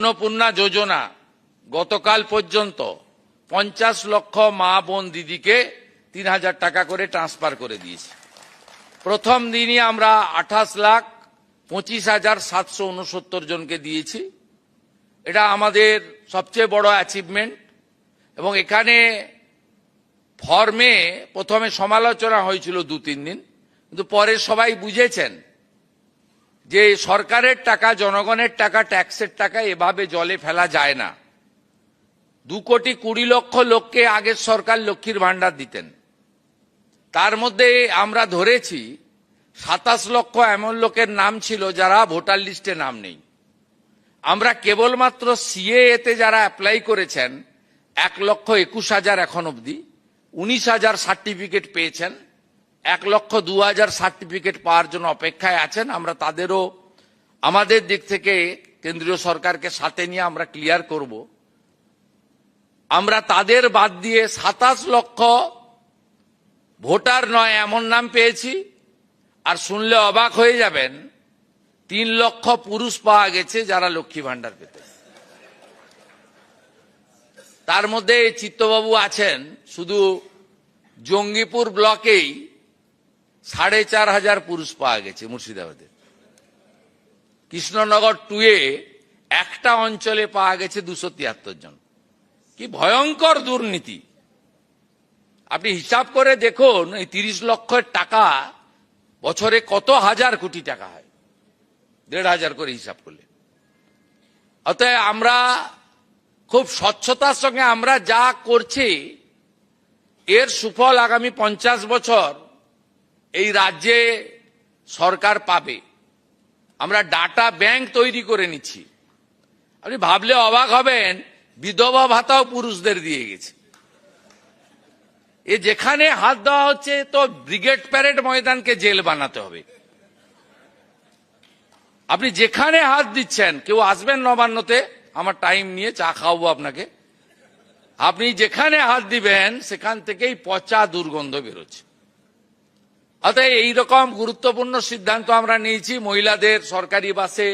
অন্নপূর্ণা যোজনা গতকাল পর্যন্ত 50 লক্ষ মা বোন দিদিকে 3000 টাকা করে ট্রান্সফার করে দিয়েছি। প্রথম দিনই আমরা 28,25,769 জনকে দিয়েছি। এটা আমাদের সবচেয়ে বড় অ্যাচিভমেন্ট। এবং এখানে ফর্মে প্রথমে সমালোচনা হয়েছিল 2-3 দিন, কিন্তু পরে সবাই বুঝেছেন যে সরকারের টাকা, জনগণের টাকা, ট্যাক্সের টাকা এভাবে জলে ফেলা যায় না। 2,20,00,000 লোককে আগের সরকার লক্ষ্মীর ভান্ডার দিতেন, তার মধ্যে আমরা ধরেছি 27 লক্ষ এমন লোকের নাম ছিল যারা ভোটার লিস্টে নাম নেই। আমরা কেবলমাত্র সিএএতে যারা অ্যাপ্লাই করেছেন 1,21,000 এখন অবধি, 19,000 সার্টিফিকেট পেয়েছেন, 1,02,000 সার্টিফিকেট পাওয়ার জন্য অপেক্ষায় আছেন। আমরা তাদেরও আমাদের দিক থেকে কেন্দ্রীয় সরকারকে সাথে নিয়ে আমরা ক্লিয়ার করব। আমরা তাদের বাদ দিয়ে 27 লক্ষ ভোটার নয় এমন নাম পেয়েছি। আর শুনলে অবাক হয়ে যাবেন, 3 লক্ষ পুরুষ পাওয়া গেছে যারা লক্ষ্মী ভান্ডার পেতেন। তার মধ্যে চিত্তবাবু আছেন, শুধু জঙ্গিপুর ব্লকেই 4,500 পুরুষ পাওয়া গেছে মুর্শিদাবাদে। কৃষ্ণনগর 2-এ একটা অঞ্চলে পাওয়া গেছে 273 জন। কি ভয়ঙ্কর দুর্নীতি! আপনি হিসাব করে দেখুন, এই 30 লক্ষের টাকা বছরে কত হাজার কোটি টাকা হয়, 1,500 করে হিসাব করলে। অতএব আমরা খুব স্বচ্ছতার সঙ্গে আমরা যা করছি, এর সুফল আগামী 50 বছর এই রাজ্যে সরকার পাবে। আমরা ডাটা ব্যাংক তৈরি করে নিচ্ছি। আপনি ভাবলে অবাক হবেন, বিধবা ভাতাও পুরুষদের দিয়ে গেছে। এ যেখানে হাত দেওয়া হচ্ছে তো ব্রিগেড প্যারেড ময়দানকে জেল বানাতে হবে। আপনি যেখানে হাত দিচ্ছেন, কেউ আসবেন নবান্নতে, আমার টাইম নিয়ে চা খাওয়াবো আপনাকে, আপনি যেখানে হাত দিবেন সেখান থেকেই পচা দুর্গন্ধ বেরোচ্ছে। অতএব এইরকম গুরুত্বপূর্ণ সিদ্ধান্ত আমরা নিয়েছি। মহিলাদের সরকারি বাসে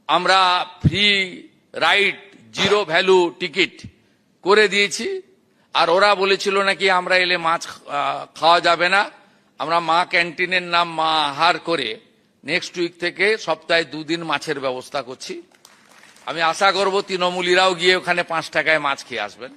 আমরা ফ্রি রাইড, 0 ভ্যালু টিকিট করে দিয়েছি। আর ওরা বলেছিল নাকি আমরা এলে মাছ খাওয়া যাবে না। আমরা মা ক্যান্টিনের নাম মা আহার করে নেক্সট উইক থেকে সপ্তাহে 2 দিন মাছের ব্যবস্থা করছি। আমি আশা করব তৃণমূলীরাও গিয়ে ওখানে 5 টাকায় মাছ খেয়ে আসবেন।